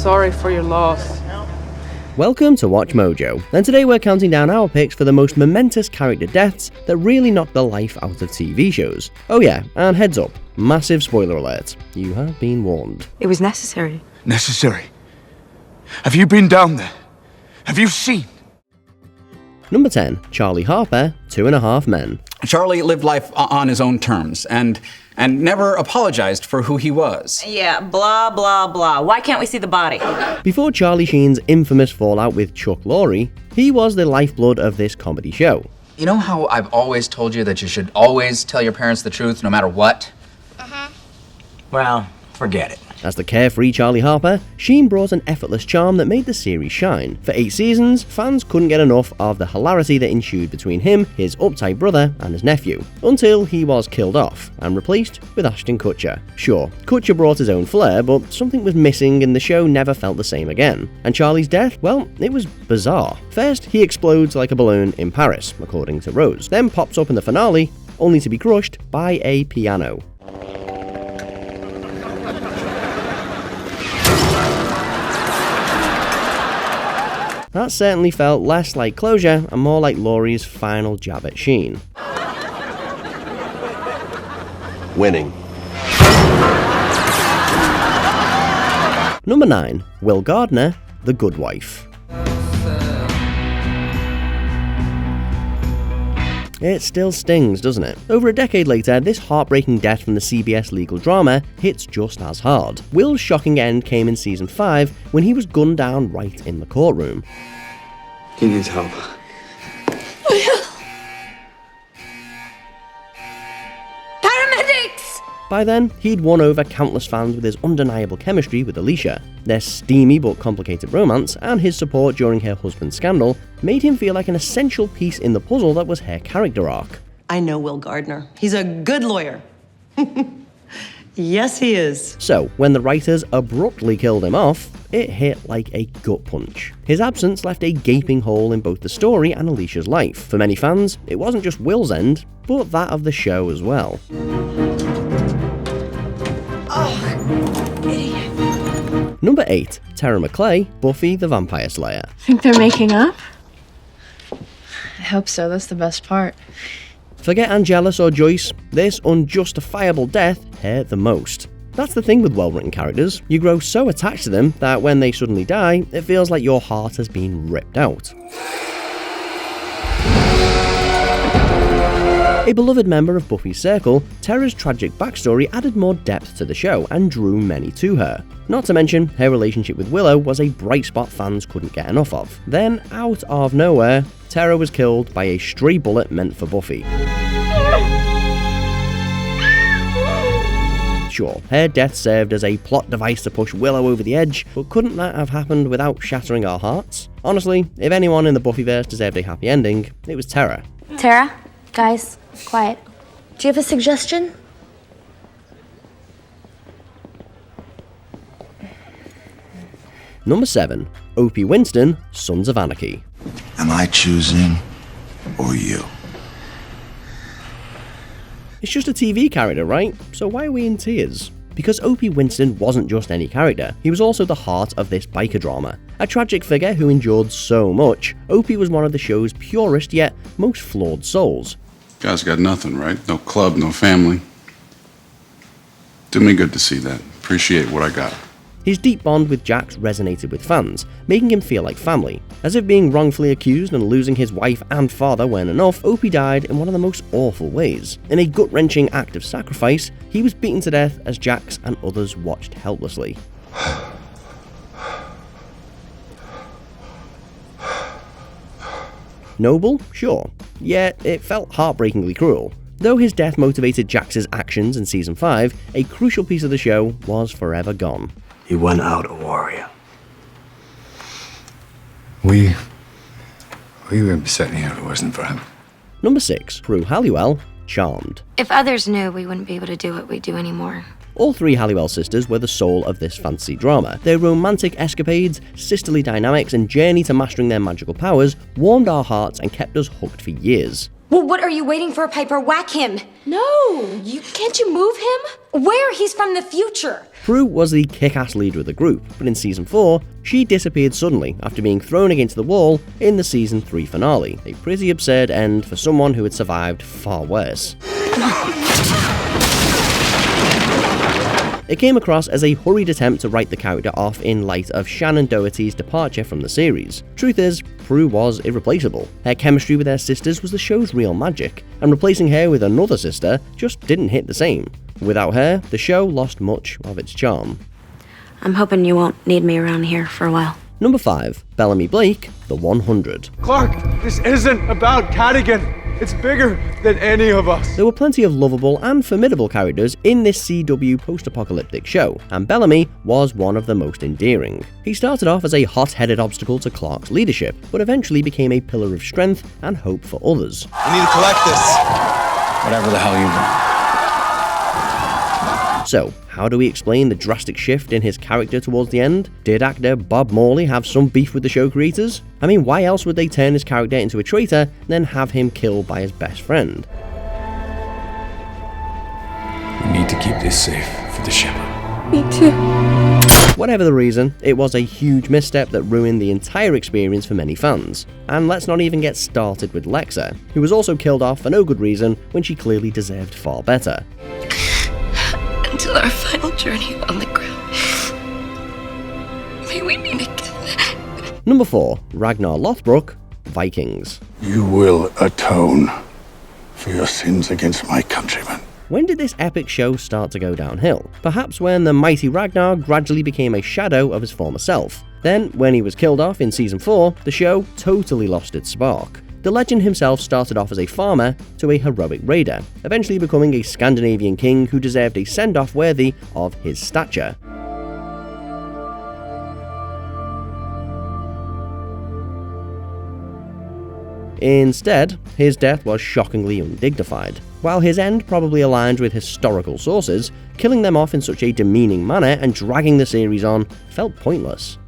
sorry for your loss. Welcome to Watch Mojo, and today we're counting down our picks for the most momentous character deaths that really knock the life out of TV shows. Oh yeah, and heads up, massive spoiler alert, you have been warned. It was necessary. Necessary? Have you been down there? Have you seen? Number 10, Charlie Harper, 2.5 Men. Charlie lived life on his own terms and never apologized for who he was. Yeah, blah, blah, blah. Why can't we see the body? Before Charlie Sheen's infamous fallout with Chuck Lorre, he was the lifeblood of this comedy show. You know how I've always told you that you should always tell your parents the truth no matter what? Well, forget it. As the carefree Charlie Harper, Sheen brought an effortless charm that made the series shine. For 8 seasons, fans couldn't get enough of the hilarity that ensued between him, his uptight brother, and his nephew, until he was killed off and replaced with Ashton Kutcher. Sure, Kutcher brought his own flair, but something was missing and the show never felt the same again. And Charlie's death, well, it was bizarre. First, he explodes like a balloon in Paris, according to Rose, then pops up in the finale, only to be crushed by a piano. That certainly felt less like closure and more like Laurie's final jab at Sheen. Winning. Number 9, Will Gardner, The Good Wife. It still stings, doesn't it? Over a decade later, this heartbreaking death from the CBS legal drama hits just as hard. Will's shocking end came in season 5 when he was gunned down right in the courtroom. He needs help. Paramedics! By then, he'd won over countless fans with his undeniable chemistry with Alicia. Their steamy but complicated romance, and his support during her husband's scandal, made him feel like an essential piece in the puzzle that was her character arc. I know Will Gardner. He's a good lawyer. Yes, he is. So, when the writers abruptly killed him off, it hit like a gut punch. His absence left a gaping hole in both the story and Alicia's life. For many fans, it wasn't just Will's end, but that of the show as well. Number 8, Tara Maclay, Buffy the Vampire Slayer. Think they're making up? I hope so, that's the best part. Forget Angelus or Joyce, this unjustifiable death hurt the most. That's the thing with well-written characters, you grow so attached to them that when they suddenly die, it feels like your heart has been ripped out. A beloved member of Buffy's circle, Tara's tragic backstory added more depth to the show and drew many to her. Not to mention, her relationship with Willow was a bright spot fans couldn't get enough of. Then, out of nowhere, Tara was killed by a stray bullet meant for Buffy. Sure, her death served as a plot device to push Willow over the edge, but couldn't that have happened without shattering our hearts? Honestly, if anyone in the Buffyverse deserved a happy ending, it was Tara. Tara, guys, quiet. Do you have a suggestion? Number 7, Opie Winston, Sons of Anarchy. Am I choosing or you? It's just a TV character, right? So why are we in tears? Because Opie Winston wasn't just any character, he was also the heart of this biker drama. A tragic figure who endured so much, Opie was one of the show's purest yet most flawed souls. Guy's got nothing, right? No club, no family. Do me good to see that. Appreciate what I got. His deep bond with Jax resonated with fans, making him feel like family. As if being wrongfully accused and losing his wife and father weren't enough, Opie died in one of the most awful ways. In a gut-wrenching act of sacrifice, he was beaten to death as Jax and others watched helplessly. Noble? Sure. Yet it felt heartbreakingly cruel. Though his death motivated Jax's actions in Season 5, a crucial piece of the show was forever gone. He went out a warrior. We would be setting here if it wasn't for him. Number 6, Prue Halliwell, Charmed. If others knew, we wouldn't be able to do what we do anymore. All 3 Halliwell sisters were the soul of this fantasy drama. Their romantic escapades, sisterly dynamics, and journey to mastering their magical powers warmed our hearts and kept us hooked for years. Well, what are you waiting for, Piper? Whack him! No! Can't you move him? Where? He's from the future! Prue was the kick-ass leader of the group, but in Season 4, she disappeared suddenly after being thrown against the wall in the Season 3 finale. A pretty absurd end for someone who had survived far worse. It came across as a hurried attempt to write the character off in light of Shannon Doherty's departure from the series. Truth is, Prue was irreplaceable. Her chemistry with her sisters was the show's real magic, and replacing her with another sister just didn't hit the same. Without her, the show lost much of its charm. I'm hoping you won't need me around here for a while. Number 5. Bellamy Blake, The 100. Clark, this isn't about Cadigan. It's bigger than any of us. There were plenty of lovable and formidable characters in this CW post-apocalyptic show, and Bellamy was one of the most endearing. He started off as a hot-headed obstacle to Clark's leadership, but eventually became a pillar of strength and hope for others. We need to collect this. Whatever the hell you want. So, how do we explain the drastic shift in his character towards the end? Did actor Bob Morley have some beef with the show creators? I mean, why else would they turn his character into a traitor and then have him killed by his best friend? We need to keep this safe for the ship. Me too. Whatever the reason, it was a huge misstep that ruined the entire experience for many fans. And let's not even get started with Lexa, who was also killed off for no good reason when she clearly deserved far better. Until our final journey on the ground. May we meet again. Number 4. Ragnar Lothbrok, Vikings. You will atone for your sins against my countrymen. When did this epic show start to go downhill? Perhaps when the mighty Ragnar gradually became a shadow of his former self. Then, when he was killed off in Season 4, the show totally lost its spark. The legend himself started off as a farmer to a heroic raider, eventually becoming a Scandinavian king who deserved a send-off worthy of his stature. Instead, his death was shockingly undignified. While his end probably aligned with historical sources, killing them off in such a demeaning manner and dragging the series on felt pointless.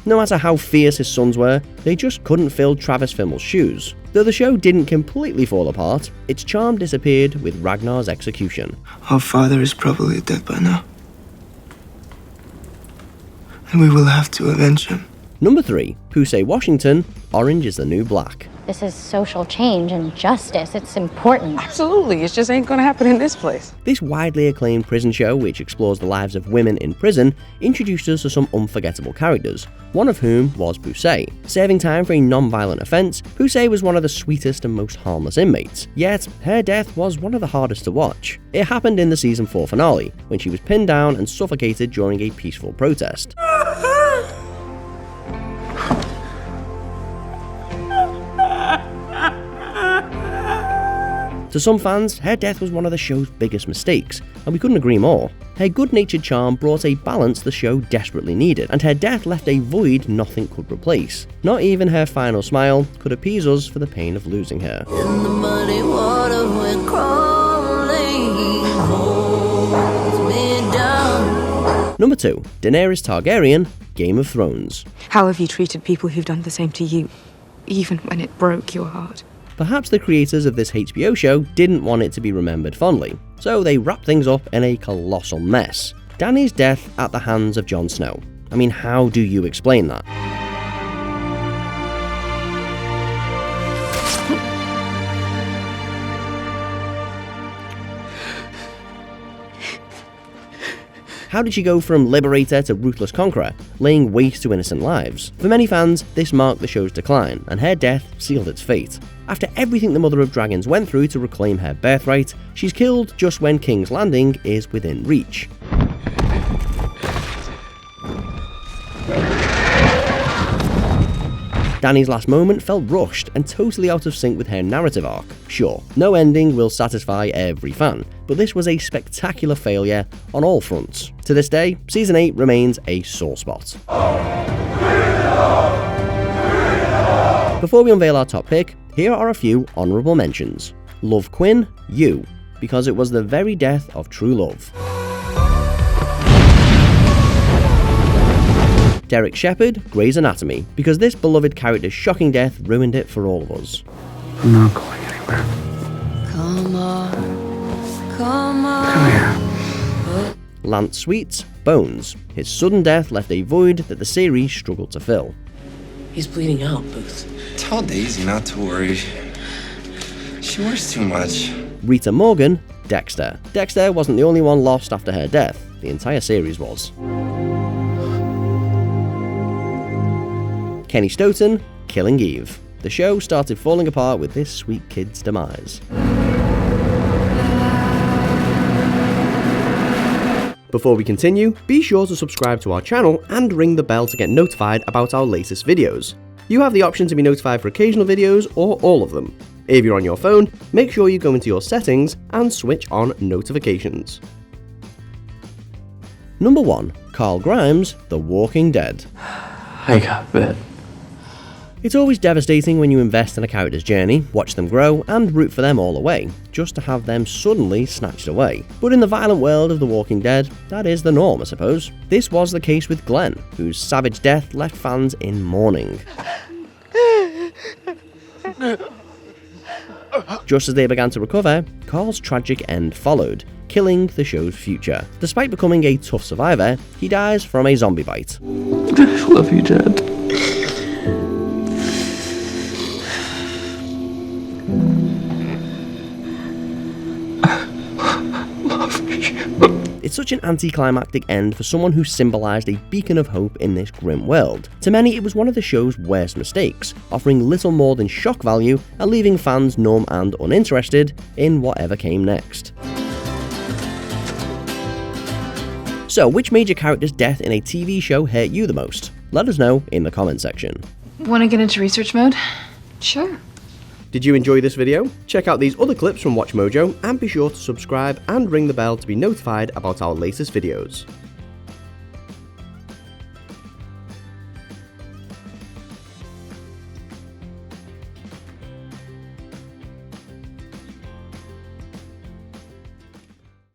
No matter how fierce his sons were, they just couldn't fill Travis Fimmel's shoes. Though the show didn't completely fall apart, its charm disappeared with Ragnar's execution. Our father is probably dead by now. And we will have to avenge him. Number 3. Pusey Washington, Orange is the New Black. This is social change and justice. It's important. Absolutely. It just ain't gonna happen in this place. This widely acclaimed prison show, which explores the lives of women in prison, introduced us to some unforgettable characters, one of whom was Pusey. Serving time for a non-violent offence, Pusey was one of the sweetest and most harmless inmates, yet her death was one of the hardest to watch. It happened in the Season 4 finale, when she was pinned down and suffocated during a peaceful protest. To some fans, her death was one of the show's biggest mistakes, and we couldn't agree more. Her good-natured charm brought a balance the show desperately needed, and her death left a void nothing could replace. Not even her final smile could appease us for the pain of losing her. In the muddy water we're crawling, holds me down. Number 2. Daenerys Targaryen, Game of Thrones. How have you treated people who've done the same to you, even when it broke your heart? Perhaps the creators of this HBO show didn't want it to be remembered fondly, so they wrapped things up in a colossal mess. Dany's death at the hands of Jon Snow. I mean, how do you explain that? How did she go from liberator to ruthless conqueror, laying waste to innocent lives? For many fans, this marked the show's decline, and her death sealed its fate. After everything the Mother of Dragons went through to reclaim her birthright, she's killed just when King's Landing is within reach. Dany's last moment felt rushed and totally out of sync with her narrative arc. Sure, no ending will satisfy every fan, but this was a spectacular failure on all fronts. To this day, Season 8 remains a sore spot. Before we unveil our top pick, here are a few honourable mentions. Love Quinn, You, because it was the very death of true love. Derek Shepherd, Grey's Anatomy, because this beloved character's shocking death ruined it for all of us. I'm not going anywhere. Come on, come on. Come here. Lance Sweet's Bones. His sudden death left a void that the series struggled to fill. He's bleeding out, Booth. Tell Daisy not to worry. She worries too much. Rita Morgan, Dexter. Dexter wasn't the only one lost after her death. The entire series was. Kenny Stoughton, Killing Eve. The show started falling apart with this sweet kid's demise. Before we continue, be sure to subscribe to our channel and ring the bell to get notified about our latest videos. You have the option to be notified for occasional videos or all of them. If you're on your phone, make sure you go into your settings and switch on notifications. Number 1. Carl Grimes, The Walking Dead. I got bit. It's always devastating when you invest in a character's journey, watch them grow, and root for them all the way, just to have them suddenly snatched away. But in the violent world of The Walking Dead, that is the norm, I suppose. This was the case with Glenn, whose savage death left fans in mourning. Just as they began to recover, Carl's tragic end followed, killing the show's future. Despite becoming a tough survivor, he dies from a zombie bite. I love you, Dad. It's such an anticlimactic end for someone who symbolised a beacon of hope in this grim world. To many, it was one of the show's worst mistakes, offering little more than shock value and leaving fans numb and uninterested in whatever came next. So, which major character's death in a TV show hurt you the most? Let us know in the comment section. Want to get into research mode? Sure. Did you enjoy this video? Check out these other clips from WatchMojo and be sure to subscribe and ring the bell to be notified about our latest videos.